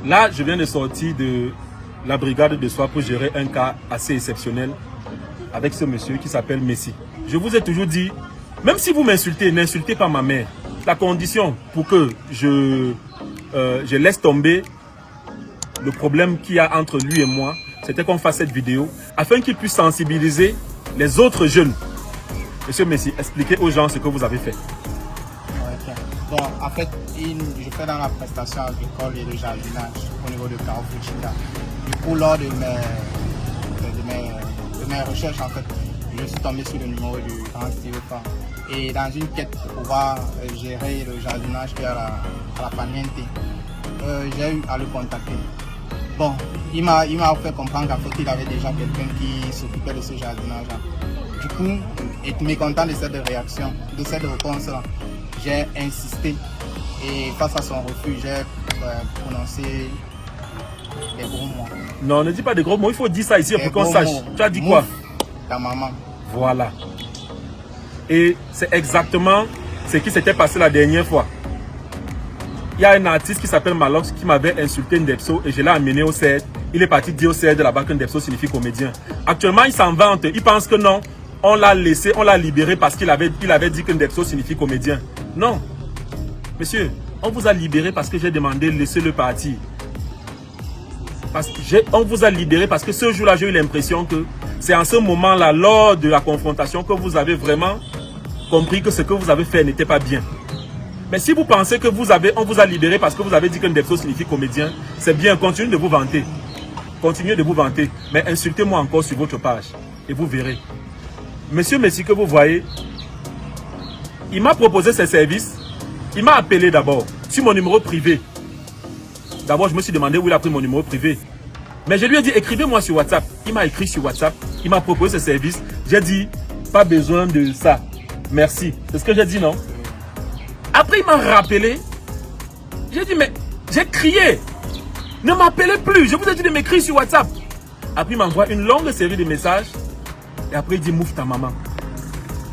Là, je viens de sortir de la brigade de soins pour gérer un cas assez exceptionnel avec ce monsieur qui s'appelle Messi. Je vous ai toujours dit, même si vous m'insultez, n'insultez pas ma mère. La condition pour que je laisse tomber le problème qu'il y a entre lui et moi, c'était qu'on fasse cette vidéo afin qu'il puisse sensibiliser les autres jeunes. Monsieur Messi, expliquez aux gens ce que vous avez fait. Okay. Bon, en fait, je fais dans la prestation agricole et de jardinage au niveau de Carrefour Chica. Du coup, lors de mes recherches, en fait, je suis tombé sur le numéro du grand Steve Fa. Et dans une quête pour pouvoir gérer le jardinage qui est à la Paniente, j'ai eu à le contacter. Bon, il m'a fait comprendre qu'en fait, il avait déjà quelqu'un qui s'occupait de ce jardinage-là. Du coup, étant mécontent de cette réaction, de cette réponse-là, j'ai insisté. Et face à son refus, j'ai prononcé des gros mots. Non, ne dis pas des gros mots, il faut dire ça ici pour qu'on sache. Tu as dit quoi? Ta maman. Voilà. Et c'est exactement ce qui s'était passé la dernière fois. Il y a un artiste qui s'appelle Malox qui m'avait insulté Ndepso et je l'ai amené au CED. Il est parti dire au CED de là-bas que Ndepso signifie comédien. Actuellement, il s'en vante. Il pense que non, on l'a laissé, on l'a libéré parce qu'il avait dit que Ndepso signifie comédien. Non. Monsieur, on vous a libéré parce que j'ai demandé laissez-le partir. On vous a libéré parce que ce jour-là, j'ai eu l'impression que c'est en ce moment-là, lors de la confrontation, que vous avez vraiment compris que ce que vous avez fait n'était pas bien. Mais si vous pensez que on vous a libéré parce que vous avez dit que Ndepso signifie comédien, c'est bien, continuez de vous vanter. Continuez de vous vanter. Mais insultez-moi encore sur votre page et vous verrez. Monsieur Messi que vous voyez, il m'a proposé ses services. Il m'a appelé d'abord sur mon numéro privé. D'abord, je me suis demandé où il a pris mon numéro privé. Mais je lui ai dit, écrivez-moi sur WhatsApp. Il m'a écrit sur WhatsApp. Il m'a proposé ses services. J'ai dit, pas besoin de ça. Merci. C'est ce que j'ai dit, non? Après, il m'a rappelé. J'ai dit, mais j'ai crié. Ne m'appelez plus. Je vous ai dit de m'écrire sur WhatsApp. Après, il m'envoie une longue série de messages. Et après, il dit, mouffe ta maman.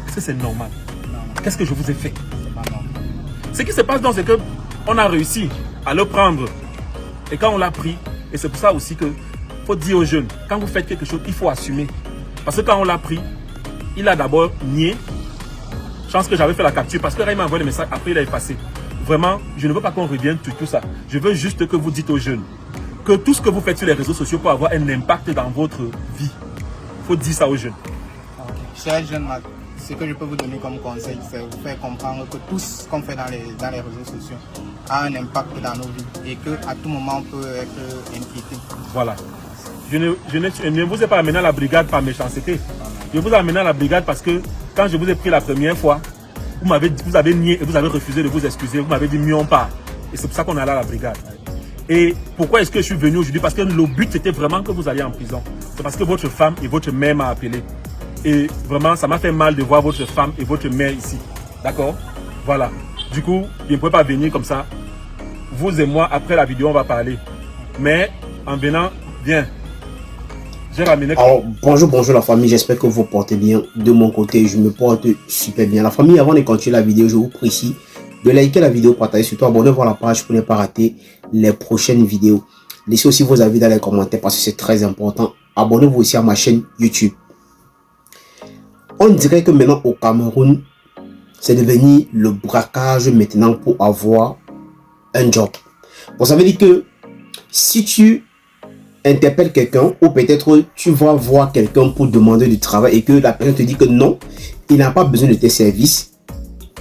Est-ce que c'est normal? Qu'est-ce que je vous ai fait? Ce qui se passe dans, c'est qu'on a réussi à le prendre. Et quand on l'a pris, et c'est pour ça aussi que faut dire aux jeunes, quand vous faites quelque chose, il faut assumer. Parce que quand on l'a pris, il a d'abord nié. Chance que j'avais fait la capture parce que là, il m'a envoyé le message, après il a effacé. Vraiment, je ne veux pas qu'on revienne sur tout ça. Je veux juste que vous dites aux jeunes que tout ce que vous faites sur les réseaux sociaux peut avoir un impact dans votre vie. Il faut dire ça aux jeunes. Chers jeunes, ce que je peux vous donner comme conseil, c'est vous faire comprendre que tout ce qu'on fait dans les réseaux sociaux a un impact dans nos vies et qu'à tout moment on peut être inquiété. Voilà. Je ne vous ai pas amené à la brigade par méchanceté. Je vous ai amené à la brigade parce que quand je vous ai pris la première fois, vous avez nié et vous avez refusé de vous excuser. Vous m'avez dit mieux on part. Et c'est pour ça qu'on est allé à la brigade. Et pourquoi est-ce que je suis venu aujourd'hui? Parce que le but c'était vraiment que vous alliez en prison. C'est parce que votre femme et votre mère m'ont appelé. Et vraiment, ça m'a fait mal de voir votre femme et votre mère ici. D'accord? Voilà. Du coup, je ne pouvais pas venir comme ça. Vous et moi, après la vidéo, on va parler. Mais en venant, viens. J'ai ramené... Alors, bonjour la famille. J'espère que vous portez bien. De mon côté, je me porte super bien. La famille, avant de continuer la vidéo, je vous prie ici de liker la vidéo, partager, surtout abonnez-vous à la page pour ne pas rater les prochaines vidéos. Laissez aussi vos avis dans les commentaires parce que c'est très important. Abonnez-vous aussi à ma chaîne YouTube. On dirait que maintenant au Cameroun, c'est devenu le braquage maintenant pour avoir un job. Bon, ça veut dire que si tu interpelles quelqu'un ou peut-être tu vas voir quelqu'un pour demander du travail et que la personne te dit que non, il n'a pas besoin de tes services,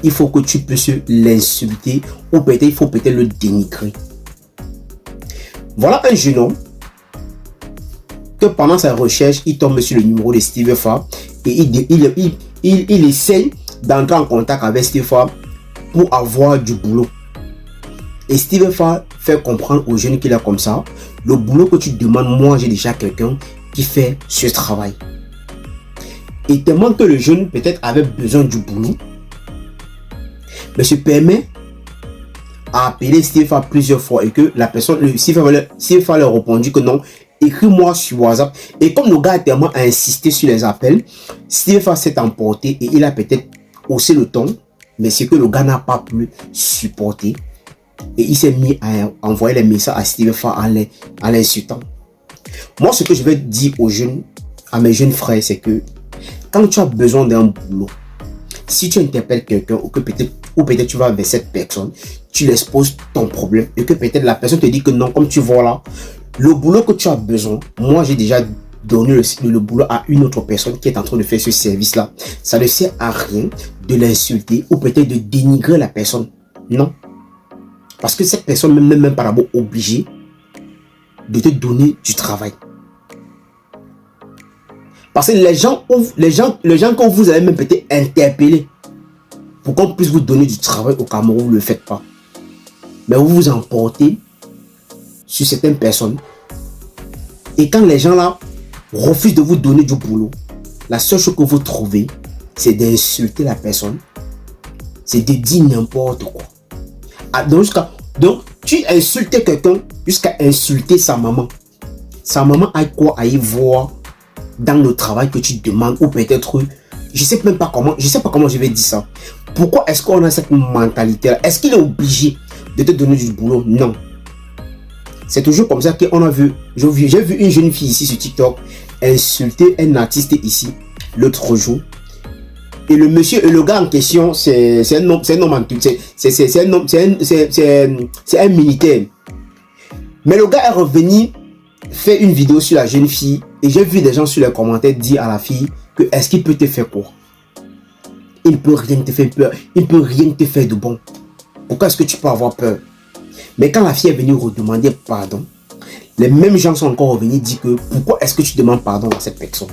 il faut que tu puisses l'insulter ou peut-être il faut peut-être le dénigrer. Voilà un jeune homme que pendant sa recherche, il tombe sur le numéro de Steve Fa et il essaye d'entrer en contact avec Steve Fa pour avoir du boulot. Et Steve Fa fait comprendre aux jeunes qu'il est comme ça. Le boulot que tu demandes, moi j'ai déjà quelqu'un qui fait ce travail. Et tellement que le jeune peut-être avait besoin du boulot, mais se permet à appeler Steve Fa plusieurs fois et que la personne, Steve Fa leur a répondu que non, écris-moi sur WhatsApp. Et comme le gars a tellement insisté sur les appels, Steve Fa s'est emporté et il a peut-être haussé le ton, mais c'est que le gars n'a pas pu supporter. Et il s'est mis à envoyer les messages à Steve Fa en l'insultant. Moi, ce que je vais dire aux jeunes, à mes jeunes frères, c'est que quand tu as besoin d'un boulot, si tu interpelles quelqu'un ou peut-être tu vas vers cette personne, tu l'exposes ton problème et que peut-être la personne te dit que non, comme tu vois là, le boulot que tu as besoin, moi j'ai déjà donné le boulot à une autre personne qui est en train de faire ce service-là. Ça ne sert à rien de l'insulter ou peut-être de dénigrer la personne. Non. Parce que cette personne n'est même pas d'abord obligée de te donner du travail. Parce que les gens que vous avez même peut-être interpellés pour qu'on puisse vous donner du travail au Cameroun, vous ne le faites pas. Mais vous vous emportez sur certaines personnes. Et quand les gens là refusent de vous donner du boulot, la seule chose que vous trouvez, c'est d'insulter la personne. C'est de dire n'importe quoi. Donc, tu insultes quelqu'un jusqu'à insulter sa maman. Sa maman a quoi à y voir dans le travail que tu demandes, ou peut-être, je sais pas comment je vais dire ça. Pourquoi est-ce qu'on a cette mentalité-là? Est-ce qu'il est obligé de te donner du boulot? Non. C'est toujours comme ça qu'on a vu. J'ai vu une jeune fille ici sur TikTok insulter un artiste ici l'autre jour. Et le monsieur et le gars en question, c'est un homme, c'est un militaire. Mais le gars est revenu faire une vidéo sur la jeune fille et j'ai vu des gens sur les commentaires dire à la fille que est-ce qu'il peut te faire quoi? Il ne peut rien te faire peur, il ne peut rien te faire de bon. Pourquoi est-ce que tu peux avoir peur? Mais quand la fille est venue redemander pardon, les mêmes gens sont encore revenus dire que pourquoi est-ce que tu demandes pardon à cette personne?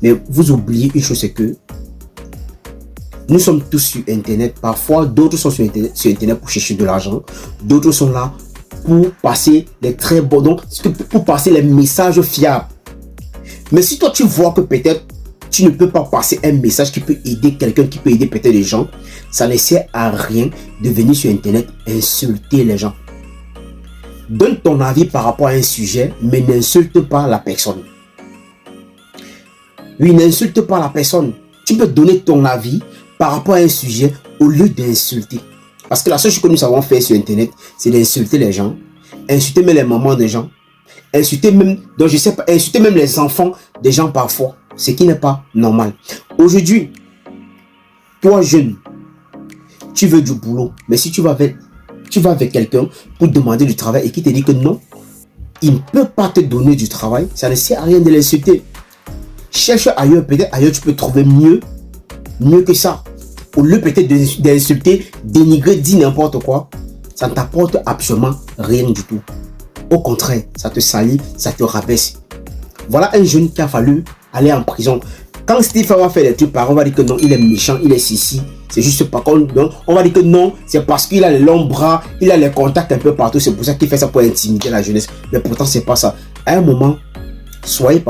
Mais vous oubliez une chose, c'est que nous sommes tous sur Internet. Parfois, d'autres sont sur Internet pour chercher de l'argent. D'autres sont là pour passer les très bons, donc pour passer les messages fiables. Mais si toi, tu vois que peut-être tu ne peux pas passer un message qui peut aider quelqu'un, qui peut aider peut-être les gens, ça ne sert à rien de venir sur Internet insulter les gens. Donne ton avis par rapport à un sujet, mais n'insulte pas la personne. Oui, n'insulte pas la personne. Tu peux donner ton avis par rapport à un sujet au lieu d'insulter. Parce que la seule chose que nous savons faire sur Internet, c'est d'insulter les gens, insulter même les mamans des gens, insulter même, donc je sais pas, insulter même les enfants des gens parfois, ce qui n'est pas normal. Aujourd'hui, toi jeune, tu veux du boulot, mais si tu vas avec quelqu'un pour demander du travail et qui te dit que non, il ne peut pas te donner du travail, ça ne sert à rien de l'insulter. Cherche ailleurs, peut-être ailleurs tu peux trouver mieux que ça. Au lieu peut-être d'insulter, dénigrer, dire n'importe quoi, ça ne t'apporte absolument rien du tout. Au contraire, ça te salit, ça te rabaisse. Voilà un jeune qui a fallu aller en prison. Quand Steve va faire des trucs, on va dire que non, il est méchant, il est ceci. C'est juste pas comme on va dire que non, c'est parce qu'il a les longs bras, il a les contacts un peu partout. C'est pour ça qu'il fait ça pour intimider la jeunesse. Mais pourtant, c'est pas ça. À un moment, soyez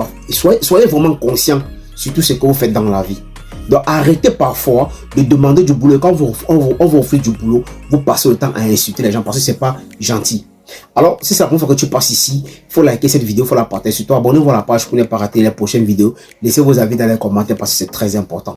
vraiment conscient sur tout ce que vous faites dans la vie. Donc arrêtez parfois de demander du boulot. Quand on vous offre du boulot, vous passez le temps à insulter les gens parce que c'est pas gentil. Alors, si c'est la première fois que tu passes ici, il faut liker cette vidéo, il faut la partager. Surtout, abonnez-vous à la page pour ne pas rater les prochaines vidéos. Laissez vos avis dans les commentaires parce que c'est très important.